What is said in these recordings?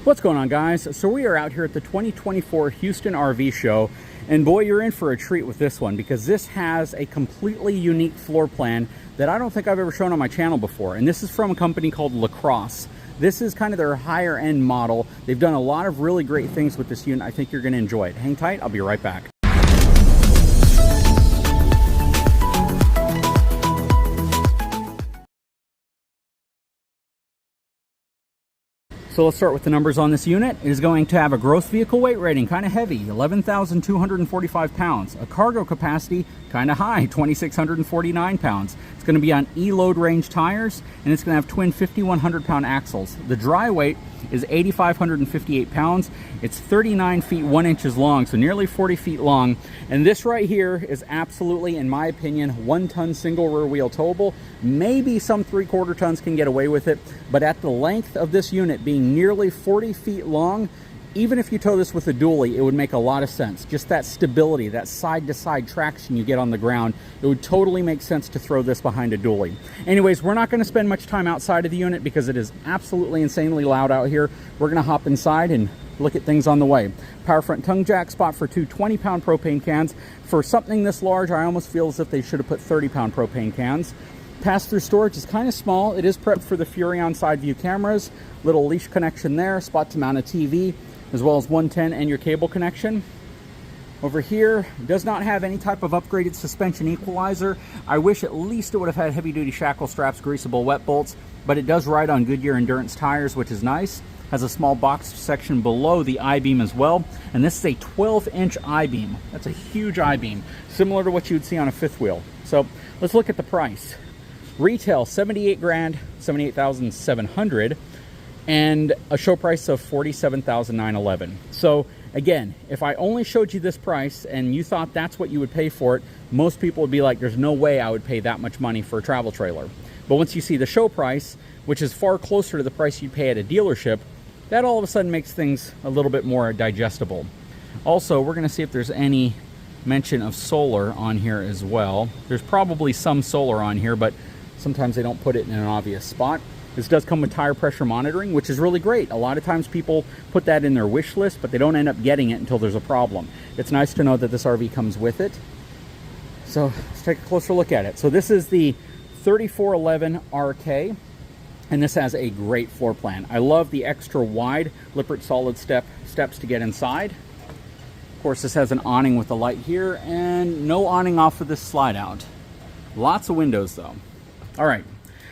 What's going on, guys? So we are out here at the 2024 Houston RV show, and boy, you're in for a treat with this one because this has a completely unique floor plan that I don't think I've ever shown on my channel before. And this is from a company called Lacrosse. This is kind of their higher end model. They've done a lot of really great things with this unit. I think you're going to enjoy it. Hang tight, I'll be right back. So let's start with the numbers on this unit. It is going to have a gross vehicle weight rating, kind of heavy, 11,245 pounds. A cargo capacity, kind of high, 2,649 pounds. It's going to be on E-load range tires, and it's going to have twin 5,100 pound axles. The dry weight is 8,558 pounds. It's 39 feet 1 inches long, so nearly 40 feet long. And this right here is absolutely, in my opinion, 1 ton single rear wheel towable. Maybe some 3/4 tons can get away with it, but at the length of this unit being nearly 40 feet long, even if you tow this with a dually, it would make a lot of sense. Just that stability, that side-to-side traction you get on the ground, it would totally make sense to throw this behind a dually. Anyways, we're not going to spend much time outside of the unit because it is absolutely insanely loud out here. We're going to hop inside and look at things on the way. Power front tongue jack, spot for 2 20-pound propane cans. For something this large, I almost feel as if they should have put 30-pound propane cans. Pass-through storage is kind of small. It is prepped for the Furrion side view cameras. Little leash connection there, spot to mount a TV, as well as 110 and your cable connection. Over here, does not have any type of upgraded suspension equalizer. I wish at least it would have had heavy-duty shackle straps, greasable wet bolts, but it does ride on Goodyear Endurance tires, which is nice. Has a small box section below the I-beam as well, and this is a 12-inch I-beam. That's a huge I-beam, similar to what you would see on a fifth wheel. So let's look at the price. Retail $78 grand, $78,700, and a show price of $47,911. So again, if I only showed you this price and you thought that's what you would pay for it, most people would be like, there's no way I would pay that much money for a travel trailer. But once you see the show price, which is far closer to the price you'd pay at a dealership, that all of a sudden makes things a little bit more digestible. Also, we're going to see if there's any mention of solar on here as well. There's probably some solar on here, but sometimes they don't put it in an obvious spot. This does come with tire pressure monitoring, which is really great. A lot of times people put that in their wish list, but they don't end up getting it until there's a problem. It's nice to know that this RV comes with it. So let's take a closer look at it. So this is the 3411 RK, and this has a great floor plan. I love the extra wide Lippert solid steps to get inside. Of course, this has an awning with a light here, and no awning off of this slide out. Lots of windows though. All right,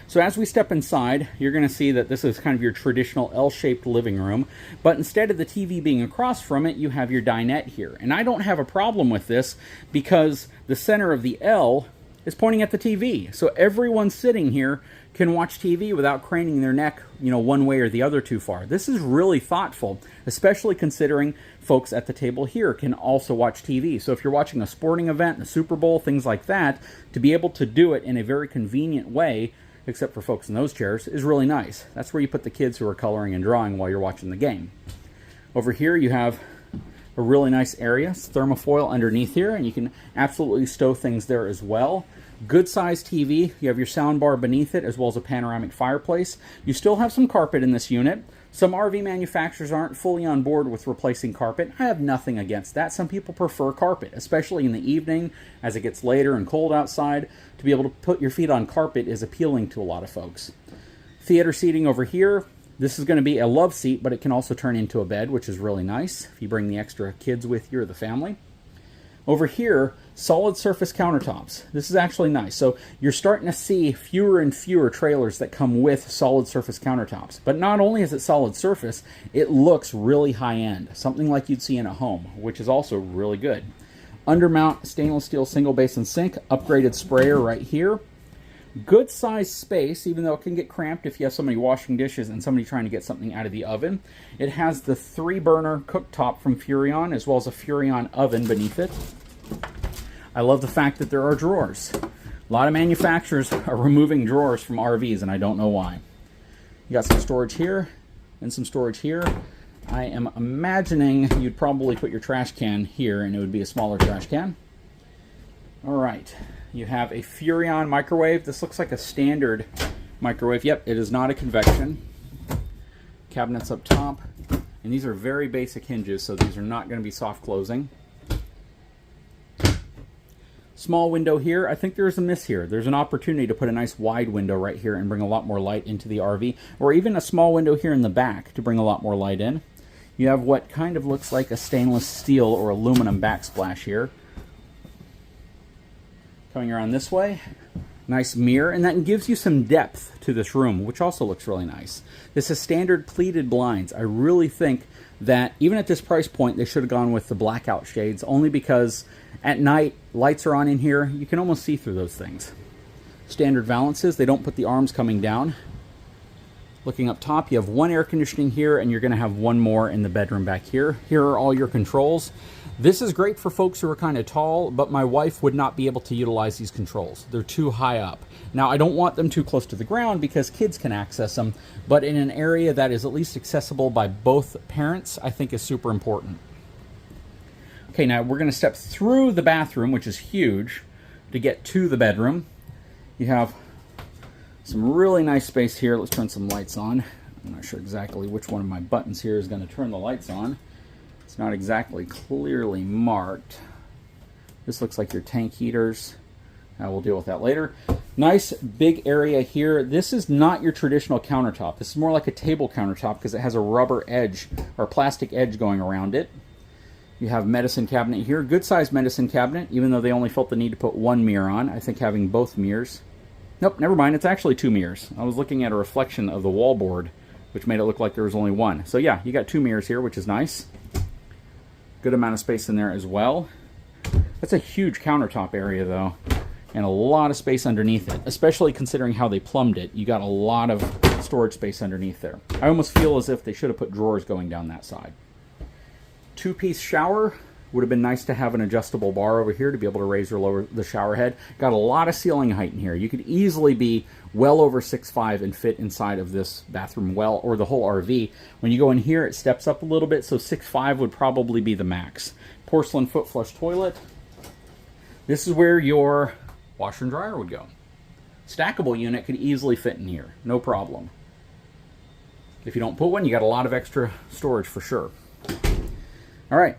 so as we step inside, you're going to see that this is kind of your traditional L-shaped living room, but instead of the TV being across from it, you have your dinette here. And I don't have a problem with this because the center of the L is pointing at the TV. So everyone sitting here can watch TV without craning their neck, one way or the other too far. This is really thoughtful, especially considering folks at the table here can also watch TV. So if you're watching a sporting event, the Super Bowl, things like that, to be able to do it in a very convenient way, except for folks in those chairs, is really nice. That's where you put the kids who are coloring and drawing while you're watching the game. Over here you have a really nice area. It's thermofoil underneath here, and you can absolutely stow things there as well. Good sized TV. You have your sound bar beneath it, as well as a panoramic fireplace. You still have some carpet in this unit. Some RV manufacturers aren't fully on board with replacing carpet. I have nothing against that. Some people prefer carpet, especially in the evening as it gets later and cold outside. To be able to put your feet on carpet is appealing to a lot of folks. Theater seating over here. This is going to be a love seat, but it can also turn into a bed, which is really nice if you bring the extra kids with you or the family. Over here, solid surface countertops. This is actually nice. So you're starting to see fewer and fewer trailers that come with solid surface countertops. But not only is it solid surface, it looks really high-end, something like you'd see in a home, which is also really good. Undermount stainless steel single basin sink, upgraded sprayer right here. Good size space, even though it can get cramped if you have somebody washing dishes and somebody trying to get something out of the oven. It has the 3-burner cooktop from Furrion, as well as a Furrion oven beneath it. I love the fact that there are drawers. A lot of manufacturers are removing drawers from RVs, and I don't know why. You got some storage here and some storage here. I am imagining you'd probably put your trash can here, and it would be a smaller trash can. All right. You have a Furrion microwave. This looks like a standard microwave. Yep, it is not a convection. Cabinets up top. And these are very basic hinges, so these are not going to be soft closing. Small window here. I think there's a miss here. There's an opportunity to put a nice wide window right here and bring a lot more light into the RV, or even a small window here in the back to bring a lot more light in. You have what kind of looks like a stainless steel or aluminum backsplash here. Coming around this way, nice mirror, and that gives you some depth to this room, which also looks really nice. This is standard pleated blinds. I really think that even at this price point, they should have gone with the blackout shades, only because at night, lights are on in here. You can almost see through those things. Standard valances. They don't put the arms coming down. Looking up top, you have one air conditioning here, and you're going to have one more in the bedroom back here. Here are all your controls. This is great for folks who are kind of tall, but my wife would not be able to utilize these controls. They're too high up. Now, I don't want them too close to the ground because kids can access them, but in an area that is at least accessible by both parents, I think is super important. Okay, now we're going to step through the bathroom, which is huge, to get to the bedroom. You have some really nice space here. Let's turn some lights on. I'm not sure exactly which one of my buttons here is going to turn the lights on. It's not exactly clearly marked. This looks like your tank heaters. We'll deal with that later. Nice big area here. This is not your traditional countertop. This is more like a table countertop because it has a rubber edge or plastic edge going around it. You have medicine cabinet here. Good sized medicine cabinet, even though they only felt the need to put one mirror on. I think having both mirrors. Nope, never mind. It's actually two mirrors. I was looking at a reflection of the wallboard, which made it look like there was only one. So yeah, you got two mirrors here, which is nice. Good amount of space in there as well. That's a huge countertop area though, and a lot of space underneath it, especially considering how they plumbed it. You got a lot of storage space underneath there. I almost feel as if they should have put drawers going down that side. Two-piece shower. Would have been nice to have an adjustable bar over here to be able to raise or lower the shower head. Got a lot of ceiling height in here. You could easily be well over 6'5" and fit inside of this bathroom well, or the whole RV. When you go in here, it steps up a little bit, so 6'5" would probably be the max. Porcelain foot flush toilet. This is where your washer and dryer would go. Stackable unit could easily fit in here, no problem. If you don't put one, you got a lot of extra storage for sure. All right.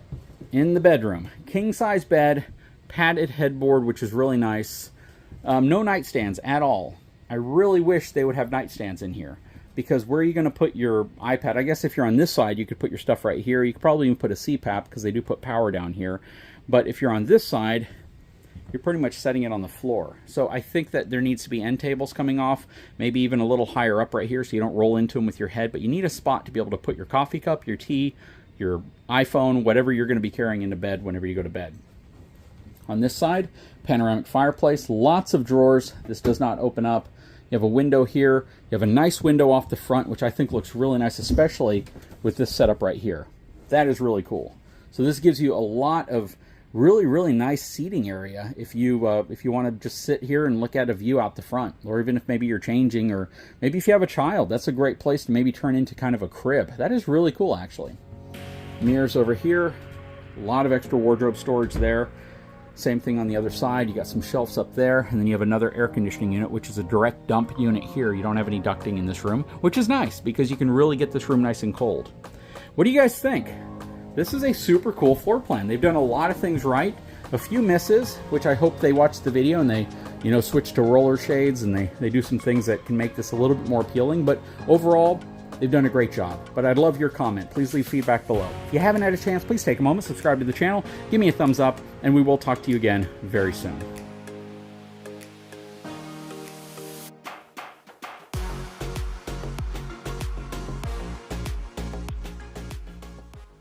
In the bedroom, king-size bed, padded headboard, which is really nice. No nightstands at all. I really wish they would have nightstands in here, because where are you going to put your iPad? I guess if you're on this side, you could put your stuff right here. You could probably even put a CPAP, because they do put power down here. But if you're on this side, you're pretty much setting it on the floor. So I think that there needs to be end tables coming off, maybe even a little higher up right here so you don't roll into them with your head. But you need a spot to be able to put your coffee cup, your tea, your iPhone, whatever you're going to be carrying into bed whenever you go to bed. On this side, panoramic fireplace, lots of drawers. This does not open up. You have a window here. You have a nice window off the front, which I think looks really nice, especially with this setup right here. That is really cool. So this gives you a lot of really, really nice seating area if you want to just sit here and look at a view out the front, or even if maybe you're changing, or maybe if you have a child, that's a great place to maybe turn into kind of a crib. That is really cool, actually. Mirrors over here, a lot of extra wardrobe storage there. Same thing on the other side. You got some shelves up there, and then you have another air conditioning unit, which is a direct dump unit here. You don't have any ducting in this room, which is nice because you can really get this room nice and cold. What do you guys think? This is a super cool floor plan. They've done a lot of things right. A few misses, which I hope they watch the video and they, switch to roller shades, and they do some things that can make this a little bit more appealing. But overall, they've done a great job. But I'd love your comment. Please leave feedback below. If you haven't had a chance, please take a moment, subscribe to the channel, give me a thumbs up, and we will talk to you again very soon.